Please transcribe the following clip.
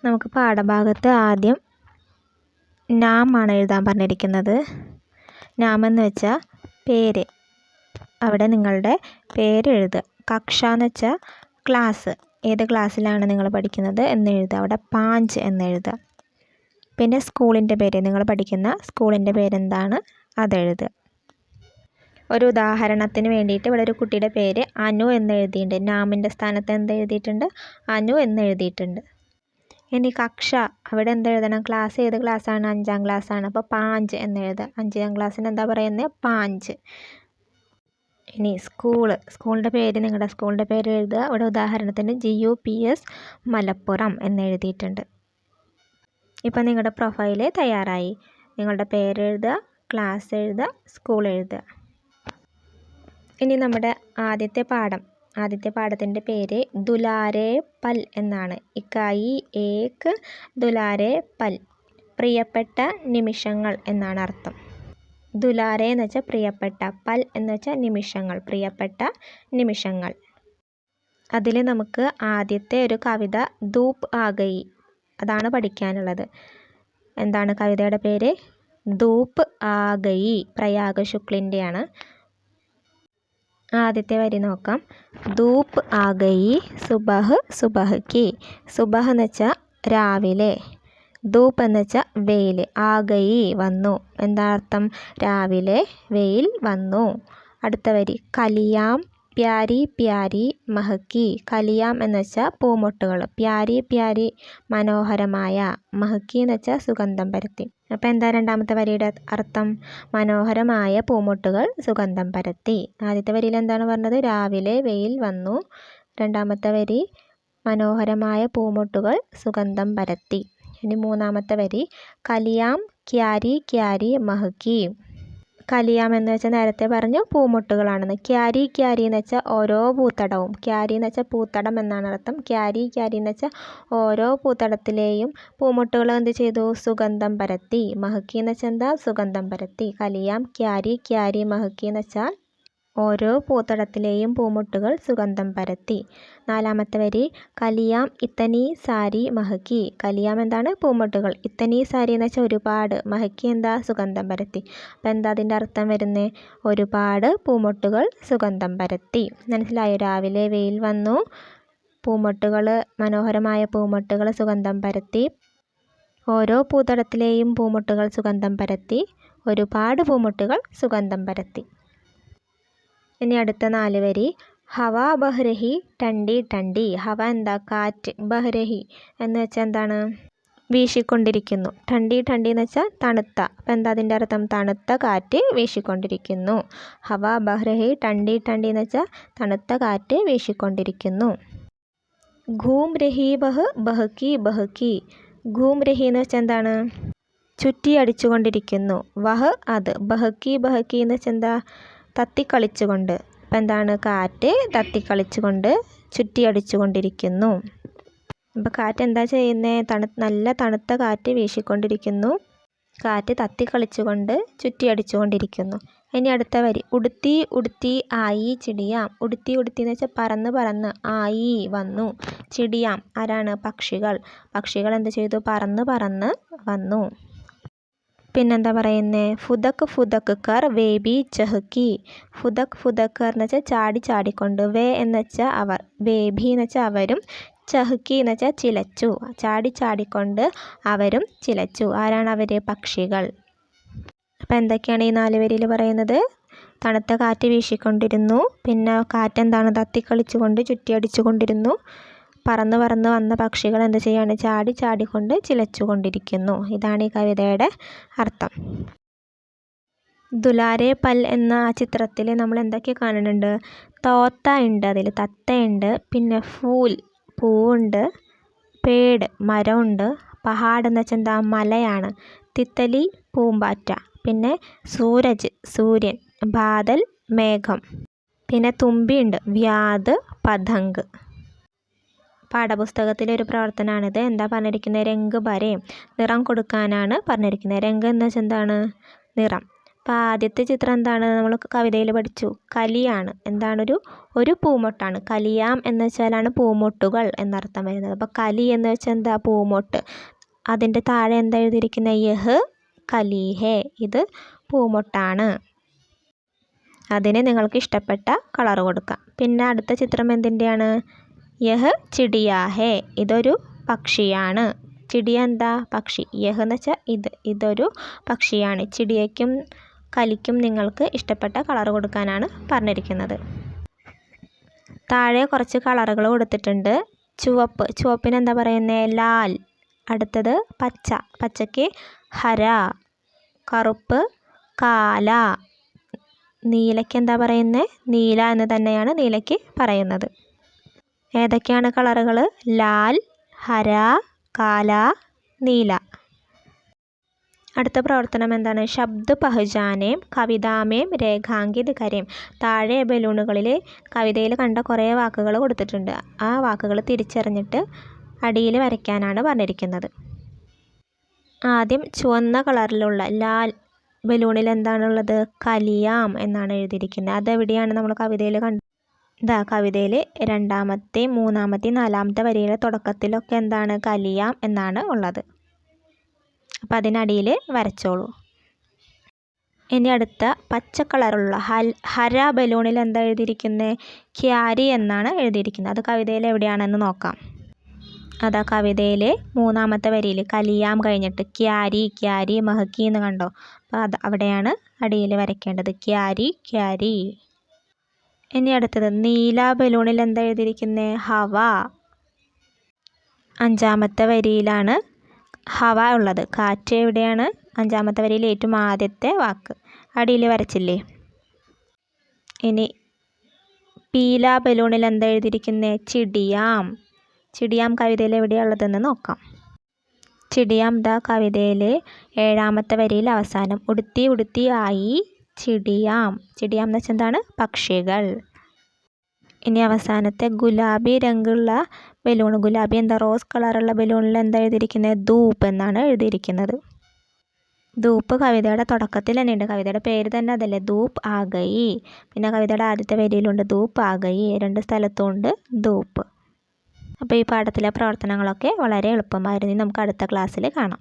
നമുക്ക് പാഠഭാഗത്ത് ആദ്യം നാം ആണ് എഴുതാൻ പറഞ്ഞിരിക്കുന്നത്. നാം എന്ന് വെച്ചാൽ പേര്. അവിടെ നിങ്ങളുടെ പേര് എഴുതുക. കക്ഷ എന്ന് വെച്ചാൽ ക്ലാസ്, ഏത് ക്ലാസ്സിലാണ് നിങ്ങൾ പഠിക്കുന്നത് എന്ന് എഴുതുക. അവിടെ 5 എന്ന് എഴുതുക. പിന്നെ സ്കൂളിൻ്റെ പേര്, നിങ്ങൾ പഠിക്കുന്ന സ്കൂളിൻ്റെ പേരെന്താണ് അതെഴുതുക. ഒരു ഉദാഹരണത്തിന് വേണ്ടിയിട്ട് ഇവിടെ ഒരു കുട്ടിയുടെ പേര് അനു എന്ന് എഴുതിയിട്ടുണ്ട്. നാമിൻ്റെ സ്ഥാനത്ത് എന്ത് എഴുതിയിട്ടുണ്ട്? അനു എന്ന് എഴുതിയിട്ടുണ്ട്. ഇനി കക്ഷ, അവിടെ എന്ത് എഴുതണം? ക്ലാസ് ഏത് ക്ലാസ്സാണ്? 5ാം ക്ലാസ്സാണ്. അപ്പോൾ 5 എന്ന് എഴുതുക. 5ാം ക്ലാസ്സിന് എന്താ പറയുന്നത്? 5. ഇനി സ്കൂളിൻ്റെ പേര്, നിങ്ങളുടെ സ്കൂളിൻ്റെ പേര് എഴുതുക. ഇവിടെ ഉദാഹരണത്തിന് GUPS മലപ്പുറം എന്ന് എഴുതിയിട്ടുണ്ട്. ഇപ്പം നിങ്ങളുടെ പ്രൊഫൈല് തയ്യാറായി. നിങ്ങളുടെ പേര് എഴുതുക, ക്ലാസ് എഴുതുക, സ്കൂൾ എഴുതുക. ഇനി നമ്മുടെ ആദ്യത്തെ പാഠത്തിൻ്റെ പേര് ദുലാരേ പൽ എന്നാണ്. ഇക്കായി ഏക്ക് ദുലാരേ പൽ, പ്രിയപ്പെട്ട നിമിഷങ്ങൾ എന്നാണ് അർത്ഥം. ദുലാരേ എന്ന് വെച്ചാൽ പ്രിയപ്പെട്ട, പൽ എന്ന് വെച്ചാൽ നിമിഷങ്ങൾ, പ്രിയപ്പെട്ട നിമിഷങ്ങൾ. അതിൽ നമുക്ക് ആദ്യത്തെ ഒരു കവിത ധൂപ് ആ ഗയി, അതാണ് പഠിക്കാനുള്ളത്. എന്താണ് കവിതയുടെ പേര്? ധൂപ് ആ ഗയി, പ്രയാഗ് ശുക്ലിൻ്റെയാണ്. ആദ്യത്തെ വരി നോക്കാം. ധൂപ് ആ ഗയി സുബഹ് സുബഹ് കി. സുബഹ് എന്ന് വെച്ചാൽ രാവിലെ, ധൂപ് എന്ന് വെച്ചാൽ വെയിൽ, ആ ഗയി വന്നു. എന്താ അർത്ഥം? രാവിലെ വെയിൽ വന്നു. അടുത്ത വരി കലിയാം പ്യാരി പ്യാരി മഹക്കി. കലിയാം എന്ന് വെച്ചാൽ പൂമൊട്ടുകൾ, പ്യാരി പ്യാരി മനോഹരമായ, മഹക്കി എന്ന് വെച്ചാൽ സുഗന്ധം പരത്തി. അപ്പോൾ എന്താ രണ്ടാമത്തെ വരിയുടെ അർത്ഥം? മനോഹരമായ പൂമൊട്ടുകൾ സുഗന്ധം പരത്തി. ആദ്യത്തെ വരിയിൽ എന്താണ് പറഞ്ഞത്? രാവിലെ വെയിൽ വന്നു. രണ്ടാമത്തെ വരി മനോഹരമായ പൂമൊട്ടുകൾ സുഗന്ധം പരത്തി. ഇനി മൂന്നാമത്തെ വരി കലിയാം ക്യാരി ക്യാരി മഹക്കി. കലിയാം എന്ന് വെച്ചാൽ നേരത്തെ പറഞ്ഞു പൂമൊട്ടുകളാണെന്ന്. ക്യാരി ക്യാരി എന്ന് വെച്ചാൽ ഓരോ പൂത്തടവും, ക്യാരി എന്ന് വെച്ചാൽ പൂത്തടം എന്നാണ് അർത്ഥം. ക്യാരി ക്യാരി എന്ന് വെച്ചാൽ ഓരോ പൂത്തടത്തിലെയും പൂമൊട്ടുകൾ എന്ത് ചെയ്തു? സുഗന്ധം പരത്തി. മഹക്കി എന്ന് വെച്ചാൽ എന്താ? സുഗന്ധം പരത്തി. കലിയാം ക്യാരി ക്യാരി മഹക്കി എന്ന് വെച്ചാൽ ഓരോ പൂത്തടത്തിലെയും പൂമൊട്ടുകൾ സുഗന്ധം പരത്തി. നാലാമത്തെ വരി കലിയാം ഇത്തനി സാരി മഹക്കി. കലിയാം എന്താണ്? പൂമൊട്ടുകൾ. ഇത്തനി സാരി എന്ന് വെച്ചാൽ ഒരുപാട്, മഹക്കി എന്താ? സുഗന്ധം പരത്തി. അപ്പോൾ എന്താ അതിൻ്റെ അർത്ഥം വരുന്നത്? ഒരുപാട് പൂമൊട്ടുകൾ സുഗന്ധം പരത്തി. മനസ്സിലായോ? രാവിലെ വെയിൽ വന്നു, പൂമൊട്ടുകൾ, മനോഹരമായ പൂമൊട്ടുകൾ സുഗന്ധം പരത്തി, ഓരോ പൂത്തടത്തിലെയും പൂമൊട്ടുകൾ സുഗന്ധം പരത്തി, ഒരുപാട് പൂമൊട്ടുകൾ സുഗന്ധം പരത്തി. ഇനി അടുത്ത 4 വരി ഹവ ബഹ്രഹി ടണ്ടി ടണ്ടി. ഹവ എന്താ? കാറ്റ്. ബഹ്രഹി എന്ന് വെച്ചാൽ എന്താണ്? വീശിക്കൊണ്ടിരിക്കുന്നു. ടണ്ടി ടണ്ടി എന്ന് വെച്ചാൽ തണുത്ത. അപ്പം എന്താ അതിൻ്റെ അർത്ഥം? തണുത്ത കാറ്റ് വീശിക്കൊണ്ടിരിക്കുന്നു. ഹവ ബഹ്രഹി ടണ്ടി ടണ്ടി എന്ന് വെച്ചാൽ തണുത്ത കാറ്റ് വീശിക്കൊണ്ടിരിക്കുന്നു. ഘൂം രഹി ബഹ് ബഹ്കി ബഹ്കി. ഘൂം രഹി എന്ന് വെച്ചാൽ എന്താണ്? ചുറ്റി അടിച്ചുകൊണ്ടിരിക്കുന്നു. വഹ് അത്. ബഹ്കി ബഹ്കി എന്ന് വെച്ചാൽ എന്താ? തത്തിക്കളിച്ചുകൊണ്ട്. അപ്പം എന്താണ്? കാറ്റ് തത്തിക്കളിച്ചുകൊണ്ട് ചുറ്റി അടിച്ചുകൊണ്ടിരിക്കുന്നു. അപ്പോൾ കാറ്റ് എന്താ ചെയ്യുന്നത്? നല്ല തണുത്ത കാറ്റ് വീശിക്കൊണ്ടിരിക്കുന്നു. കാറ്റ് തത്തിക്കളിച്ചുകൊണ്ട് ചുറ്റി അടിച്ചുകൊണ്ടിരിക്കുന്നു. ഇനി അടുത്ത വരി ഉടുത്തി ഉടുത്തി ആയി ചിടിയാം. ഉടുത്തി ഉടുത്തി എന്ന് വെച്ചാൽ പറന്ന് പറന്ന്, ആയി വന്നു. ചിടിയാം ആരാണ്? പക്ഷികൾ. പക്ഷികൾ എന്ത് ചെയ്തു? പറന്ന് പറന്ന് വന്നു. പിന്നെന്താ പറയുന്നത്? ഫുദക് ഫുദക് കർ വേബി ചഹക്കി. ഫുദക് ഫുദക് കർ എന്ന് വെച്ചാൽ ചാടി ചാടിക്കൊണ്ട്, വേ എന്ന് വെച്ചാൽ അവർ, വേബി എന്ന് വെച്ചാൽ അവരും, ചഹക്കി എന്ന് വെച്ചാൽ ചിലച്ചു. ചാടി ചാടിക്കൊണ്ട് അവരും ചിലച്ചു. ആരാണ് അവർ? പക്ഷികൾ. അപ്പം എന്തൊക്കെയാണ് ഈ 4 വരിയിൽ പറയുന്നത്? തണുത്ത കാറ്റ് വീശിക്കൊണ്ടിരുന്നു, പിന്നെ കാറ്റെന്താണ്? തത്തിക്കളിച്ചുകൊണ്ട് ചുറ്റി അടിച്ചുകൊണ്ടിരുന്നു, പറന്ന് പറന്ന് വന്ന പക്ഷികൾ എന്ത് ചെയ്യാണ്? ചാടി ചാടിക്കൊണ്ട് ചിലച്ചുകൊണ്ടിരിക്കുന്നു. ഇതാണ് ഈ കവിതയുടെ അർത്ഥം. ദുലാരേ പൽ എന്ന ചിത്രത്തിൽ നമ്മൾ എന്തൊക്കെ കാണുന്നുണ്ട്? തോത്ത ഉണ്ട്, അതിൽ തത്തയുണ്ട്, പിന്നെ ഫൂൽ പൂവുണ്ട്, പേട് മരമുണ്ട്, പഹാഡ് എന്ന് വെച്ചാൽ എന്താ? മലയാണ്, തിത്തലി പൂമ്പാറ്റ, പിന്നെ സൂരജ് സൂര്യൻ, ബാദൽ മേഘം, പിന്നെ തുമ്പിയുണ്ട്, വ്യാത് പതങ്ക്. പാഠപുസ്തകത്തിലെ ഒരു പ്രവർത്തനമാണിത്. എന്താ പറഞ്ഞിരിക്കുന്നത്? രംഗ് ഭരേ, നിറം കൊടുക്കാനാണ് പറഞ്ഞിരിക്കുന്നത്. രംഗ് എന്ന് വെച്ചാൽ എന്താണ്? നിറം. അപ്പോൾ ആദ്യത്തെ ചിത്രം എന്താണ്, നമ്മൾ കവിതയിൽ പഠിച്ചു, കലിയാണ്. എന്താണ്, ഒരു പൂമൊട്ടാണ്. കലിയാം എന്ന് വെച്ചാലാണ് പൂമൊട്ടുകൾ എന്നർത്ഥം വരുന്നത്. അപ്പോൾ കലി എന്ന് വെച്ചാൽ എന്താ, പൂമൊട്ട്. അതിൻ്റെ താഴെ എന്താ എഴുതിയിരിക്കുന്നത്, യഹ് കലി ഹേ, ഇത് പൂമൊട്ടാണ്. അതിന് നിങ്ങൾക്ക് ഇഷ്ടപ്പെട്ട കളർ കൊടുക്കാം. പിന്നെ അടുത്ത ചിത്രം എന്തിൻ്റെയാണ്, യഹ് ചിടിയാ ഹേ, ഇതൊരു പക്ഷിയാണ്. ചിടിയ എന്താ, പക്ഷി. യഹ് എന്ന് വെച്ചാൽ ഇതൊരു പക്ഷിയാണ്. ചിടിയയ്ക്കും കലിക്കും നിങ്ങൾക്ക് ഇഷ്ടപ്പെട്ട കളർ കൊടുക്കാനാണ് പറഞ്ഞിരിക്കുന്നത്. താഴെ കുറച്ച് കളറുകൾ കൊടുത്തിട്ടുണ്ട്. ചുവപ്പിന് എന്താ പറയുന്നത്, ലാൽ. അടുത്തത് പച്ചയ്ക്ക് ഹര. കറുപ്പ് കാല. നീലയ്ക്ക് എന്താ പറയുന്നത്, നീല എന്ന് തന്നെയാണ് നീലയ്ക്ക് പറയുന്നത്. ഏതൊക്കെയാണ് കളറുകൾ, ലാൽ, ഹര, കാല, നീല. അടുത്ത പ്രവർത്തനം എന്താണ്, ശബ്ദ പഹചാനേം കവിതാമേം രേഖാങ്കിത് കരേം. താഴെ ബലൂണുകളിൽ കവിതയിൽ കണ്ട കുറേ വാക്കുകൾ കൊടുത്തിട്ടുണ്ട്. ആ വാക്കുകൾ തിരിച്ചറിഞ്ഞിട്ട് അടിയിൽ വരയ്ക്കാനാണ് പറഞ്ഞിരിക്കുന്നത്. ആദ്യം ചുവന്ന കളറിലുള്ള ലാൽ ബലൂണിൽ എന്താണുള്ളത്, കലിയാം എന്നാണ് എഴുതിയിരിക്കുന്നത്. അതെവിടെയാണ് നമ്മൾ കവിതയിൽ കവിതയിൽ രണ്ടാമത്തെ, മൂന്നാമത്തെ, നാലാമത്തെ വരിയുടെ തുടക്കത്തിലൊക്കെ എന്താണ്, കലിയാം എന്നാണ് ഉള്ളത്. അപ്പം അതിനടിയിൽ വരച്ചോളൂ. ഇനി അടുത്ത പച്ച കളറുള്ള ഹര ബലൂണിൽ എന്താ എഴുതിയിരിക്കുന്നത്, ക്യാരി എന്നാണ് എഴുതിയിരിക്കുന്നത്. അത് കവിതയിൽ എവിടെയാണെന്ന് നോക്കാം. അതാ കവിതയിൽ മൂന്നാമത്തെ വരിയിൽ കലിയാം കഴിഞ്ഞിട്ട് ക്യാരി മഹക്കി എന്ന് കണ്ടോ. അപ്പോൾ അവിടെയാണ് അടിയിൽ വരയ്ക്കേണ്ടത്, ക്യാരി. ഇനി അടുത്തത് നീല ബലൂണിൽ എന്താ എഴുതിയിരിക്കുന്നത്, ഹവ. അഞ്ചാമത്തെ വരിയിലാണ് ഹവ ഉള്ളത്. കാറ്റ് എവിടെയാണ്, അഞ്ചാമത്തെ വരിയിൽ ഏറ്റവും ആദ്യത്തെ വാക്ക്. അടിയിൽ വരച്ചില്ലേ. ഇനി പീല ബലൂണിൽ എന്താ എഴുതിയിരിക്കുന്നത്, ചിടിയാം കവിതയിൽ എവിടെയുള്ളതെന്ന് നോക്കാം. ചിടിയാം കവിതയിൽ ഏഴാമത്തെ വരിയിൽ അവസാനം ഉടുത്തി ആയി ചിടിയാം എന്ന് വെച്ചാൽ എന്താണ്, പക്ഷികൾ. ഇനി അവസാനത്തെ ഗുലാബി രംഗുള്ള ബലൂൺ, ഗുലാബി എന്താ, റോസ് കളറുള്ള ബലൂണിൽ എന്താ എഴുതിയിരിക്കുന്നത്, ധൂപ്പ് എന്നാണ് എഴുതിയിരിക്കുന്നത്. ധൂപ്പ് കവിതയുടെ തുടക്കത്തിൽ തന്നെ ഉണ്ട്. കവിതയുടെ പേര് തന്നെ അതല്ലേ, ധൂപ്പ് ആ ഗയി. പിന്നെ കവിതയുടെ ആദ്യത്തെ വരിയിലുണ്ട് ധൂപ്പ് ആ ഗയി. രണ്ട് സ്ഥലത്തും ഉണ്ട് ധൂപ്പ്. അപ്പോൾ ഈ പാഠത്തിലെ പ്രവർത്തനങ്ങളൊക്കെ വളരെ എളുപ്പമായിരുന്നു. നമുക്ക് അടുത്ത ക്ലാസ്സിൽ കാണാം.